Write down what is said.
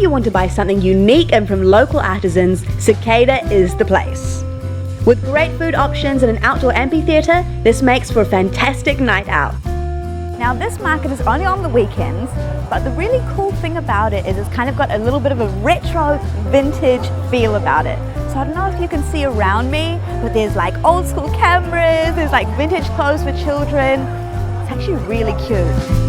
you want to buy something unique and from local artisans, Cicada is the place. With great food options and an outdoor amphitheater, this makes for a fantastic night out. Now this market is only on the weekends, but the really cool thing about it is it's kind of got a little bit of a retro vintage feel about it. So I don't know if you can see around me, but there's like old school cameras, there's like vintage clothes for children. It's actually really cute.